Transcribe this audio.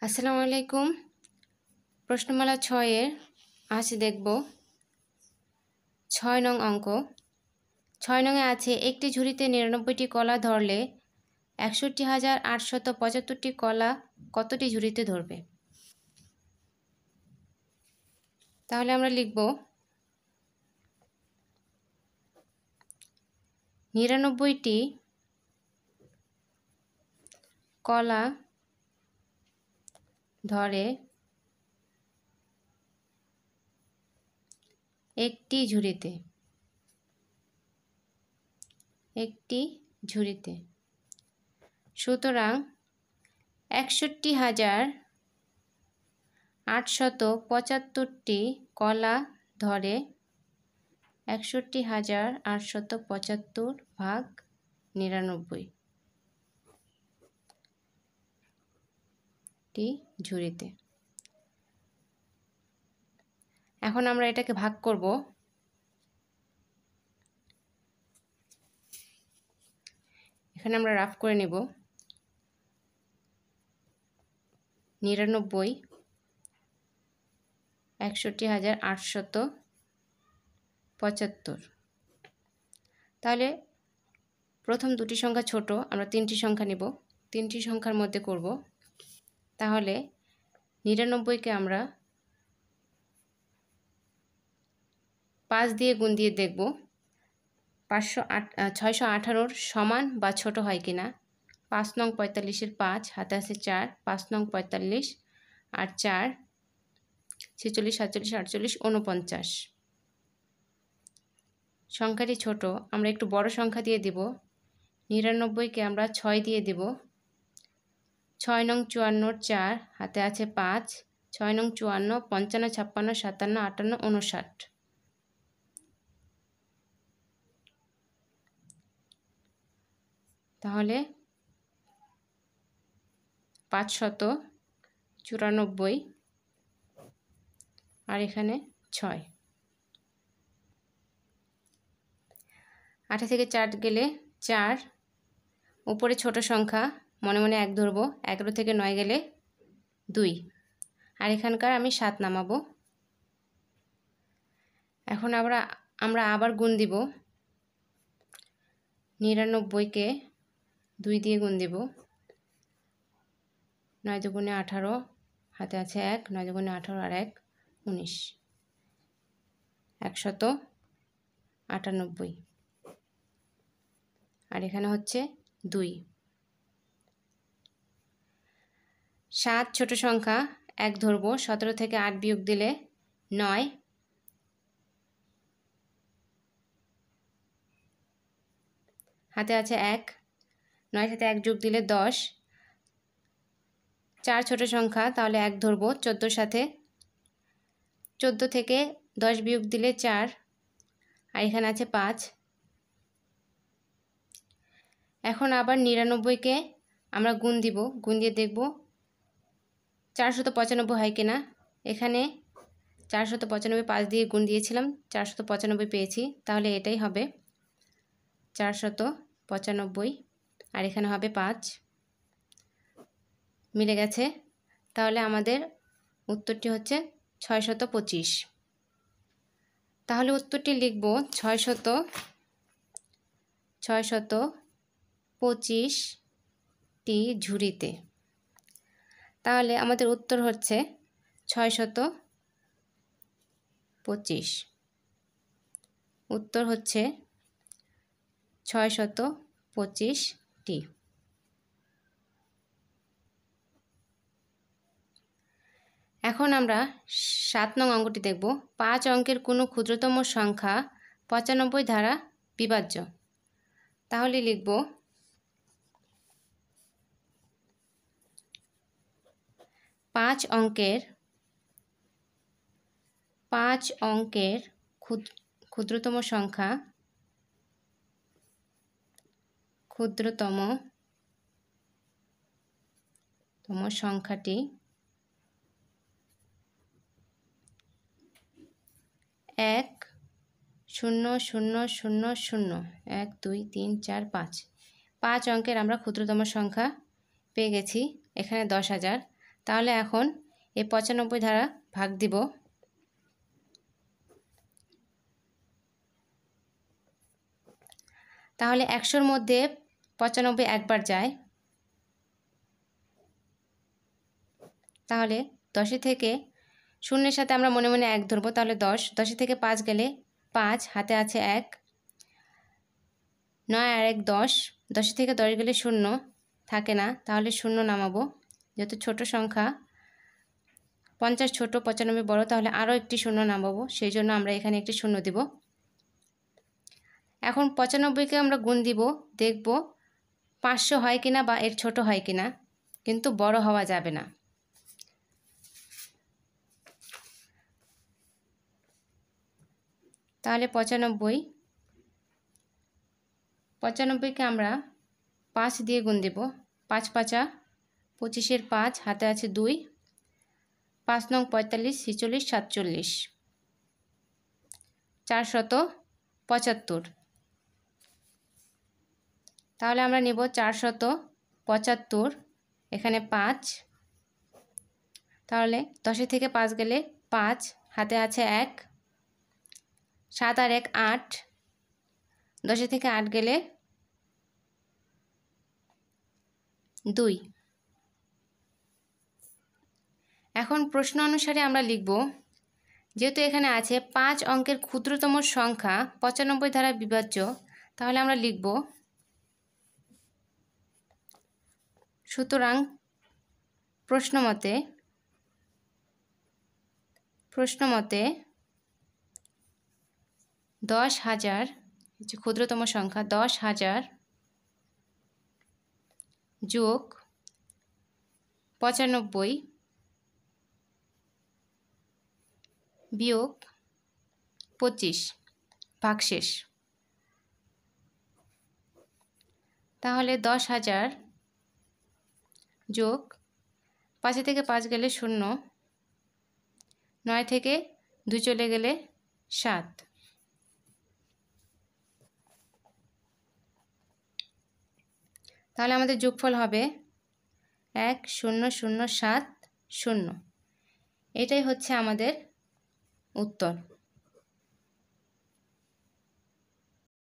আসসালামু আলাইকুম। প্রশ্নমালা 6-এর আজ দেখব 6 নং অঙ্ক। 6 নংয়ে আছে একটি ঝুড়িতে 99টি কলা ধরলে 61,875টি কলা কতটি ঝুড়িতে ধরবে? তাহলে আমরা লিখব 99টি কলা ধরে একটি ঝুড়িতে সুতরাং 61,875টি কলা ধরে 61,875 ভাগ 99টি ঝুড়িতে। এখন আমরা এটাকে ভাগ করব। এখানে আমরা রাফ করে নেব 99 61,875। তাহলে প্রথম দুটি সংখ্যা ছোট, আমরা তিনটি সংখ্যা নেব, তিনটি সংখ্যার মধ্যে করব। তাহলে 99কে আমরা 5 দিয়ে গুণ দিয়ে দেখব 618 সমান বা ছোট হয় কিনা। 5 নং 45-এর 5 হাতে আছে 4, 5 নং 45 আর 4 46, 47, 48, 49। সংখ্যাটি ছোট, আমরা একটু বড় সংখ্যা দিয়ে দেব। 99কে আমরা 6 দিয়ে দেব। 6 নং 54-র 4 হাতে আছে 5, 6 নং 54, 55, 56, 57, 58, 59। তাহলে 594 আর এখানে 6। 8 থেকে 4 গেলে 4, উপরে ছোট সংখ্যা মনে মনে 1 ধরব। 11 থেকে 9 গেলে 2, আর এখানকার আমি 7 নামাবো। এখন আমরা আবার গুণ দিব। 99কে 2 দিয়ে গুণ দেব। 9 দুগুণে 18 হাতে আছে 1, 9 দুগুণে 18 আর 1 19, 198। আর এখানে হচ্ছে 2। 7 ছোট সংখ্যা 1 ধরব। 17 থেকে 8 বিয়োগ দিলে 9, হাতে আছে 1, 9 সাথে 1 যোগ দিলে 10। 4 ছোট সংখ্যা, তাহলে 1 ধরব। 14 সাথে 14 থেকে 10 বিয়োগ দিলে 4, আর এখানে আছে 5। এখন আবার 99কে আমরা গুণ দিব। গুণ দিয়ে দেখব 495 হয় কিনা। এখানে 495 5 দিয়ে গুণ দিয়েছিলাম, 495 পেয়েছি। তাহলে এটাই হবে 495, আর এখানে হবে 5। মিলে গেছে। তাহলে আমাদের উত্তরটি হচ্ছে 625। তাহলে উত্তরটি লিখব 625টি ঝুড়িতে। তাহলে আমাদের উত্তর হচ্ছে 625। উত্তর হচ্ছে 625টি। এখন আমরা 7 নং অঙ্কটি দেখব। 5 অঙ্কের কোনো ক্ষুদ্রতম সংখ্যা 95 দ্বারা বিভাজ্য। তাহলে লিখব 5 অঙ্কের ক্ষুদ্রতম সংখ্যাটি 1 0 0 0 0 1 2 3 4 5। 5 অঙ্কের আমরা ক্ষুদ্রতম সংখ্যা পেয়ে গেছি। এখানে 10,000। তাহলে এখন এই 95 দ্বারা ভাগ দিব। তাহলে 100-র মধ্যে 95 একবার যায়। তাহলে 10 থেকে 0-এর সাথে আমরা মনে মনে 1 ধরবো, তাহলে 10, 10 থেকে 5 গেলে 5, হাতে আছে 1, 9 আর 1 10, 10 থেকে 10 গেলে 0 থাকে না, তাহলে 0 নামাবো। যেহেতু ছোট সংখ্যা, 50 ছোট 95 বড়, তাহলে আরও একটি 0 নামাবো, সেই জন্য আমরা এখানে একটি 0 দিব। এখন 95কে আমরা গুণ দিব, দেখব 500 হয় কিনা বা এর ছোট হয় কিনা, কিন্তু বড় হওয়া যাবে না। তাহলে 95কে আমরা 5 দিয়ে গুণ দেব। 5 5 25-এর 5, হাতে আছে 2, 5 নং 45, 46, 47, 475। তাহলে আমরা নেব 475, এখানে 5, তাহলে 10 থেকে 5 গেলে 5, হাতে আছে 1, 7 আর 1 8, 10 থেকে 8 গেলে 2। এখন প্রশ্ন অনুসারে আমরা লিখব, যেহেতু এখানে আছে 5 অঙ্কের ক্ষুদ্রতম সংখ্যা 95 দ্বারা বিভাজ্য, তাহলে আমরা লিখব সুতরাং প্রশ্নমতে 10,000 যে ক্ষুদ্রতম সংখ্যা 10,000 যোগ 95 বিয়োগ 25 ভাগশেষ। তাহলে 10,000 যোগ 5 থেকে 5 গেলে 0, 9 থেকে 2 চলে গেলে 7, তাহলে আমাদের যোগফল হবে 10,070। এটাই হচ্ছে আমাদের উত্তর।